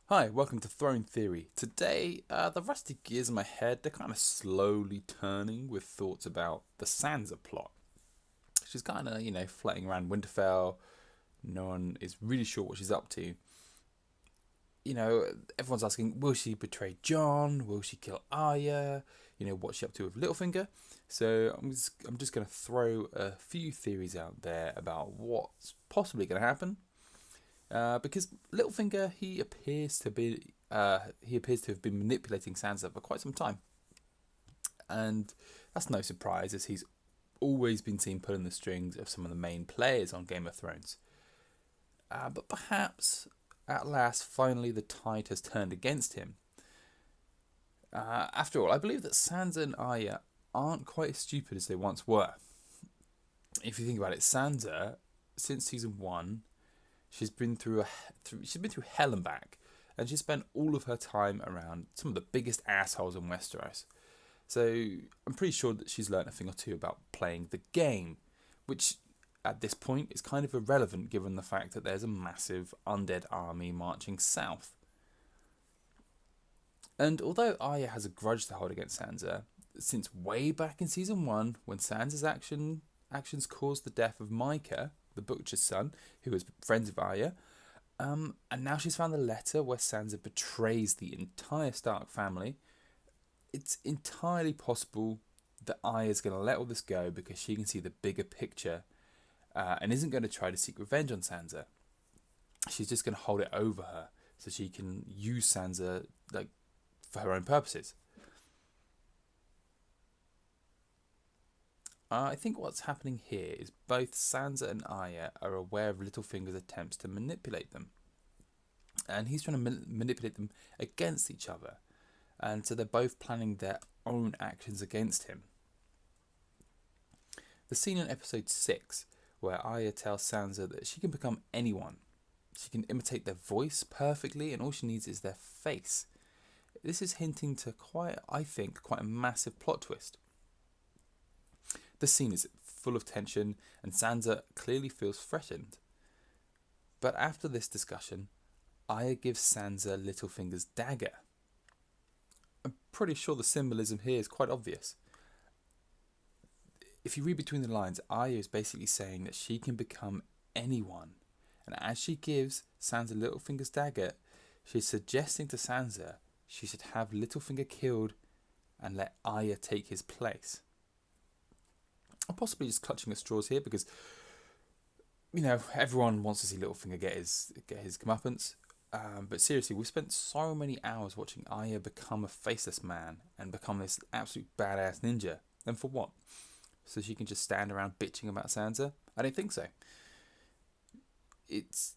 Hi, welcome to Throne Theory. Today, the rusty gears in my head, they're kind of slowly turning with thoughts about the Sansa plot. She's kind of, floating around Winterfell. No one is really sure what she's up to. Everyone's asking, will she betray Jon? Will she kill Arya? What's she up to with Littlefinger? So I'm just going to throw a few theories out there about what's possibly going to happen. Because Littlefinger, he appears to have been manipulating Sansa for quite some time, and that's no surprise, as he's always been seen pulling the strings of some of the main players on Game of Thrones. But perhaps, at last, finally, the tide has turned against him. After all, I believe that Sansa and Arya aren't quite as stupid as they once were. If you think about it, Sansa, since season 1, she's been through hell and back, and she spent all of her time around some of the biggest assholes in Westeros. So I'm pretty sure that she's learned a thing or two about playing the game, which at this point is kind of irrelevant given the fact that there's a massive undead army marching south. And although Arya has a grudge to hold against Sansa, since way back in season 1, when Sansa's actions caused the death of Micah, the butcher's son, who was friends with Arya, and now she's found the letter where Sansa betrays the entire Stark family. It's entirely possible that Arya's going to let all this go because she can see the bigger picture, and isn't going to try to seek revenge on Sansa. She's just going to hold it over her so she can use Sansa for her own purposes. I think what's happening here is both Sansa and Arya are aware of Littlefinger's attempts to manipulate them, and he's trying to manipulate them against each other, and so they're both planning their own actions against him. The scene in episode 6 where Arya tells Sansa that she can become anyone. She can imitate their voice perfectly, and all she needs is their face. This is hinting to quite a massive plot twist. The scene is full of tension, and Sansa clearly feels threatened. But after this discussion, Arya gives Sansa Littlefinger's dagger. I'm pretty sure the symbolism here is quite obvious. If you read between the lines, Arya is basically saying that she can become anyone. And as she gives Sansa Littlefinger's dagger, she's suggesting to Sansa she should have Littlefinger killed and let Arya take his place. I'm possibly just clutching at straws here because, everyone wants to see Littlefinger get his comeuppance. But seriously, we've spent so many hours watching Arya become a faceless man and become this absolute badass ninja. And for what? So she can just stand around bitching about Sansa? I don't think so. She's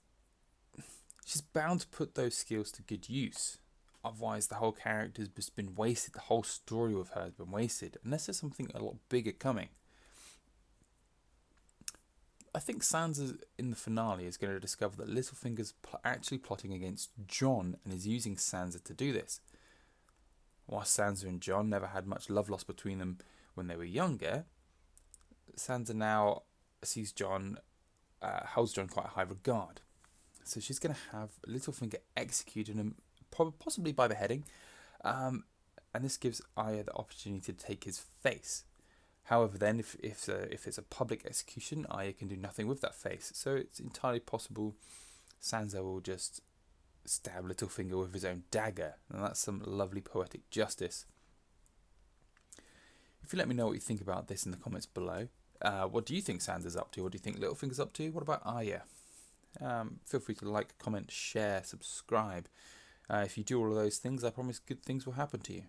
bound to put those skills to good use. Otherwise, the whole character's just been wasted. The whole story with her has been wasted. Unless there's something a lot bigger coming. I think Sansa in the finale is going to discover that Littlefinger's actually plotting against Jon and is using Sansa to do this. While Sansa and Jon never had much love lost between them when they were younger, Sansa now sees Jon, holds Jon quite a high regard. So she's going to have Littlefinger executed him, possibly by beheading, and this gives Arya the opportunity to take his face. However, then, if it's a public execution, Arya can do nothing with that face. So it's entirely possible Sansa will just stab Littlefinger with his own dagger. And that's some lovely poetic justice. If you let me know what you think about this in the comments below. What do you think Sansa's up to? What do you think Littlefinger's up to? What about Arya? Feel free to like, comment, share, subscribe. If you do all of those things, I promise good things will happen to you.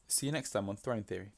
See you next time on Throne Theory.